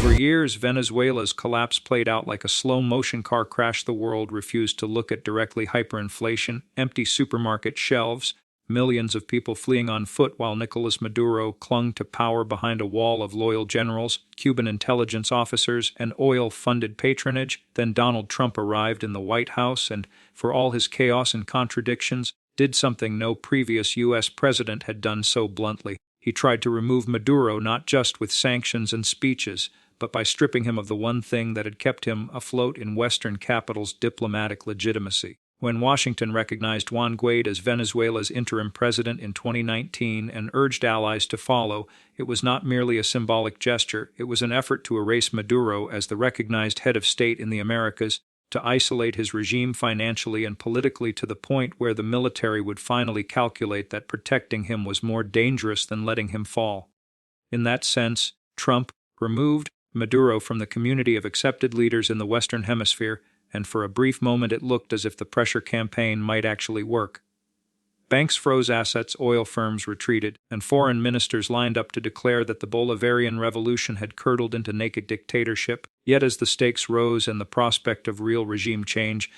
For years, Venezuela's collapse played out like a slow-motion car crash. The world refused to look at directly hyperinflation, empty supermarket shelves, millions of people fleeing on foot while Nicolas Maduro clung to power behind a wall of loyal generals, Cuban intelligence officers, and oil-funded patronage. Then Donald Trump arrived in the White House and, for all his chaos and contradictions, did something no previous U.S. president had done so bluntly. He tried to remove Maduro not just with sanctions and speeches, but by stripping him of the one thing that had kept him afloat in Western capitals: diplomatic legitimacy. When Washington recognized Juan Guaidó as Venezuela's interim president in 2019 and urged allies to follow, it was not merely a symbolic gesture, it was an effort to erase Maduro as the recognized head of state in the Americas, to isolate his regime financially and politically to the point where the military would finally calculate that protecting him was more dangerous than letting him fall. In that sense, Trump removed Maduro from the community of accepted leaders in the Western Hemisphere, and for a brief moment it looked as if the pressure campaign might actually work. Banks froze assets, oil firms retreated, and foreign ministers lined up to declare that the Bolivarian revolution had curdled into naked dictatorship. Yet as the stakes rose and the prospect of real regime change,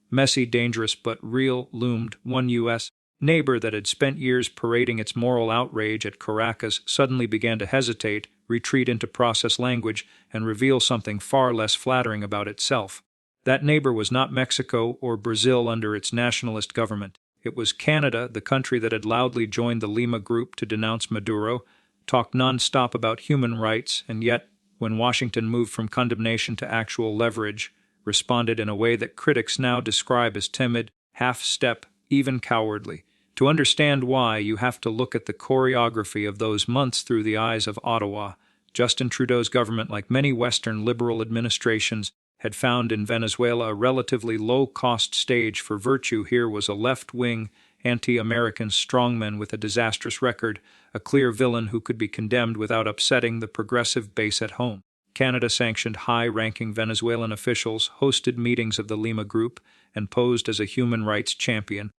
messy, dangerous, but real, loomed, one U.S. neighbor that had spent years parading its moral outrage at Caracas suddenly began to hesitate, retreat into process language, and reveal something far less flattering about itself. That neighbor was not Mexico or Brazil under its nationalist government. It was Canada, the country that had loudly joined the Lima Group to denounce Maduro, talked non-stop about human rights, and yet, when Washington moved from condemnation to actual leverage, responded in a way that critics now describe as timid, half-step, even cowardly. To understand why, you have to look at the choreography of those months through the eyes of Ottawa. Justin Trudeau's government, like many Western liberal administrations, had found in Venezuela a relatively low-cost stage for virtue. Here was a left-wing, anti-American strongman with a disastrous record, a clear villain who could be condemned without upsetting the progressive base at home. Canada sanctioned high-ranking Venezuelan officials, hosted meetings of the Lima Group, and posed as a human rights champion.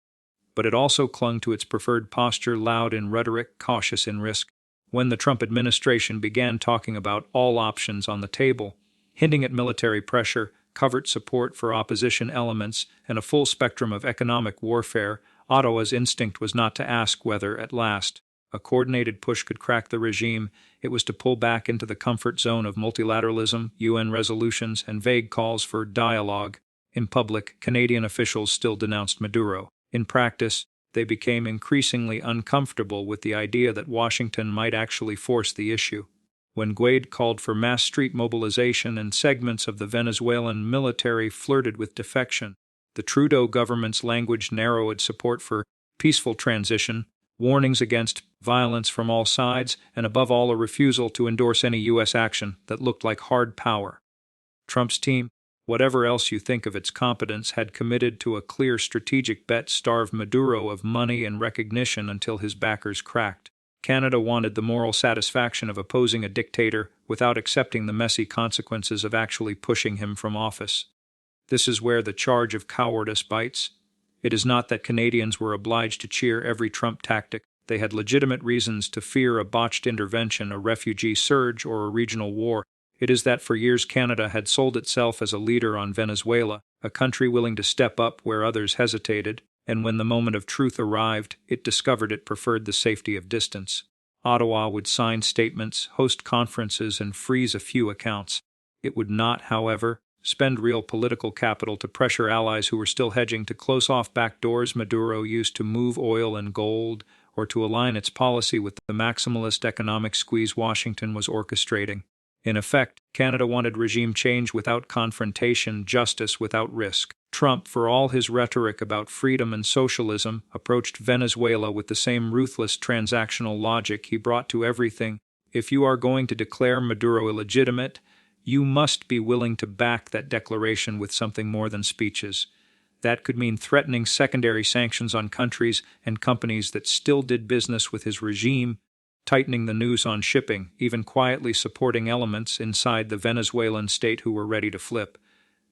But it also clung to its preferred posture, loud in rhetoric, cautious in risk. When the Trump administration began talking about all options on the table, hinting at military pressure, covert support for opposition elements, and a full spectrum of economic warfare, Ottawa's instinct was not to ask whether, at last, a coordinated push could crack the regime. It was to pull back into the comfort zone of multilateralism, UN resolutions, and vague calls for dialogue. In public, Canadian officials still denounced Maduro. In practice, they became increasingly uncomfortable with the idea that Washington might actually force the issue. When Guaidó called for mass street mobilization and segments of the Venezuelan military flirted with defection, the Trudeau government's language narrowed support for peaceful transition, warnings against violence from all sides, and above all a refusal to endorse any U.S. action that looked like hard power. Trump's team, whatever else you think of its competence, had committed to a clear strategic bet: starve Maduro of money and recognition until his backers cracked. Canada wanted the moral satisfaction of opposing a dictator without accepting the messy consequences of actually pushing him from office. This is where the charge of cowardice bites. It is not that Canadians were obliged to cheer every Trump tactic. They had legitimate reasons to fear a botched intervention, a refugee surge, or a regional war. It is that for years Canada had sold itself as a leader on Venezuela, a country willing to step up where others hesitated, and when the moment of truth arrived, it discovered it preferred the safety of distance. Ottawa would sign statements, host conferences, and freeze a few accounts. It would not, however, spend real political capital to pressure allies who were still hedging, to close off back doors Maduro used to move oil and gold, or to align its policy with the maximalist economic squeeze Washington was orchestrating. In effect, Canada wanted regime change without confrontation, justice without risk. Trump, for all his rhetoric about freedom and socialism, approached Venezuela with the same ruthless transactional logic he brought to everything. If you are going to declare Maduro illegitimate, you must be willing to back that declaration with something more than speeches. That could mean threatening secondary sanctions on countries and companies that still did business with his regime, tightening the noose on shipping, even quietly supporting elements inside the Venezuelan state who were ready to flip.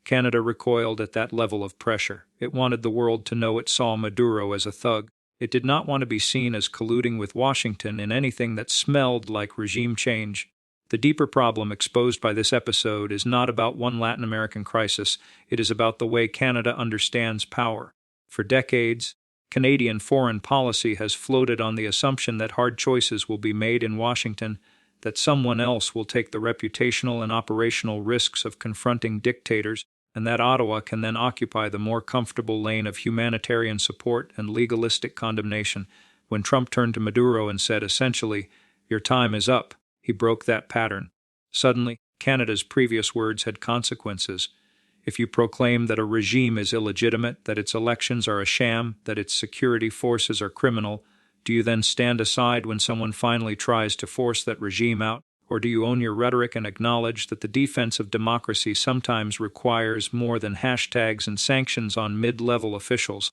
Canada recoiled at that level of pressure. It wanted the world to know it saw Maduro as a thug. It did not want to be seen as colluding with Washington in anything that smelled like regime change. The deeper problem exposed by this episode is not about one Latin American crisis, it is about the way Canada understands power. For decades, Canadian foreign policy has floated on the assumption that hard choices will be made in Washington, that someone else will take the reputational and operational risks of confronting dictators, and that Ottawa can then occupy the more comfortable lane of humanitarian support and legalistic condemnation. When Trump turned to Maduro and said, essentially, "Your time is up," he broke that pattern. Suddenly, Canada's previous words had consequences. If you proclaim that a regime is illegitimate, that its elections are a sham, that its security forces are criminal, do you then stand aside when someone finally tries to force that regime out? Or do you own your rhetoric and acknowledge that the defense of democracy sometimes requires more than hashtags and sanctions on mid-level officials?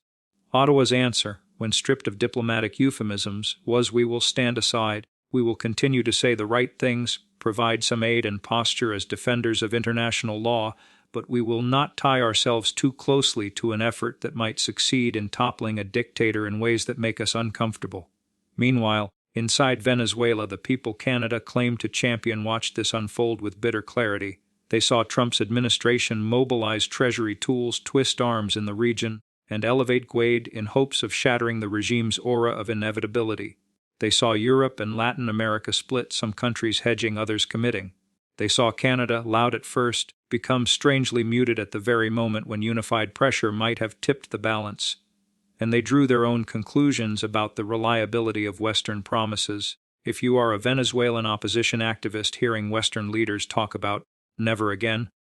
Ottawa's answer, when stripped of diplomatic euphemisms, was, "We will stand aside. We will continue to say the right things, provide some aid and posture as defenders of international law, but we will not tie ourselves too closely to an effort that might succeed in toppling a dictator in ways that make us uncomfortable." Meanwhile, inside Venezuela, the people Canada claimed to champion watched this unfold with bitter clarity. They saw Trump's administration mobilize Treasury tools, twist arms in the region, and elevate Guaid in hopes of shattering the regime's aura of inevitability. They saw Europe and Latin America split, some countries hedging, others committing. They saw Canada, loud at first, become strangely muted at the very moment when unified pressure might have tipped the balance. And they drew their own conclusions about the reliability of Western promises. If you are a Venezuelan opposition activist hearing Western leaders talk about never again,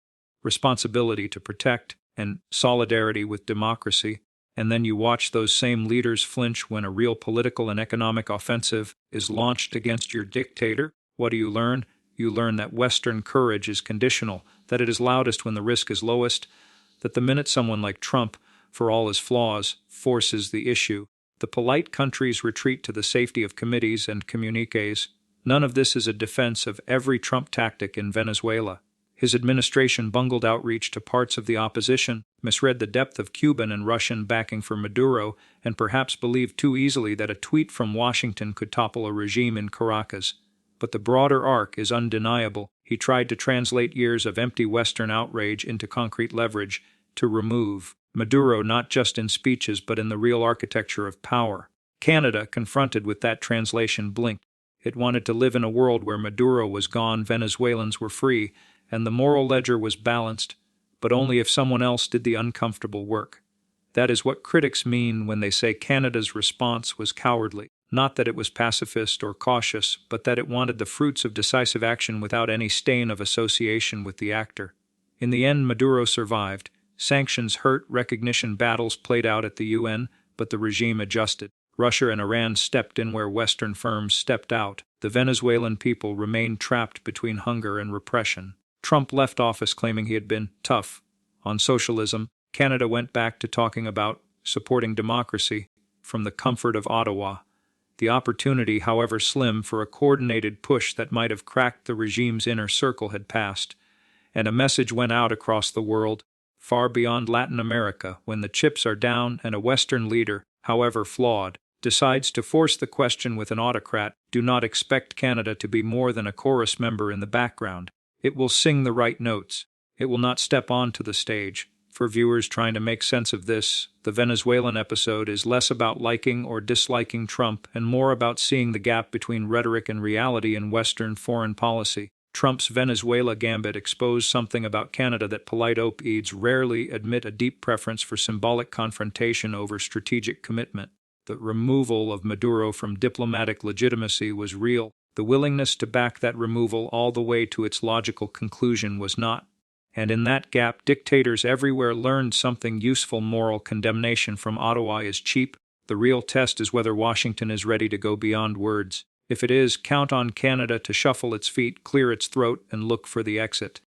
responsibility to protect, and solidarity with democracy, and then you watch those same leaders flinch when a real political and economic offensive is launched against your dictator, what do you learn? You learn that Western courage is conditional, that it is loudest when the risk is lowest, that the minute someone like Trump, for all his flaws, forces the issue, the polite countries retreat to the safety of committees and communiques. None of this is a defense of every Trump tactic in Venezuela. His administration bungled outreach to parts of the opposition, misread the depth of Cuban and Russian backing for Maduro, and perhaps believed too easily that a tweet from Washington could topple a regime in Caracas. But the broader arc is undeniable. He tried to translate years of empty Western outrage into concrete leverage, to remove Maduro not just in speeches but in the real architecture of power. Canada, confronted with that translation, blinked. It wanted to live in a world where Maduro was gone, Venezuelans were free, and the moral ledger was balanced, but only if someone else did the uncomfortable work. That is what critics mean when they say Canada's response was cowardly. Not that it was pacifist or cautious, but that it wanted the fruits of decisive action without any stain of association with the actor. In the end, Maduro survived. Sanctions hurt, recognition battles played out at the UN, but the regime adjusted. Russia and Iran stepped in where Western firms stepped out. The Venezuelan people remained trapped between hunger and repression. Trump left office claiming he had been tough on socialism. Canada went back to talking about supporting democracy from the comfort of Ottawa. The opportunity, however slim, for a coordinated push that might have cracked the regime's inner circle had passed, and a message went out across the world, far beyond Latin America, when the chips are down and a Western leader, however flawed, decides to force the question with an autocrat. Do not expect Canada to be more than a chorus member in the background. It will sing the right notes. It will not step onto the stage. For viewers trying to make sense of this, the Venezuelan episode is less about liking or disliking Trump and more about seeing the gap between rhetoric and reality in Western foreign policy. Trump's Venezuela gambit exposed something about Canada that polite op-eds rarely admit: a deep preference for symbolic confrontation over strategic commitment. The removal of Maduro from diplomatic legitimacy was real. The willingness to back that removal all the way to its logical conclusion was not. And in that gap, dictators everywhere learned something useful. Moral condemnation from Ottawa is cheap. The real test is whether Washington is ready to go beyond words. If it is, count on Canada to shuffle its feet, clear its throat, and look for the exit.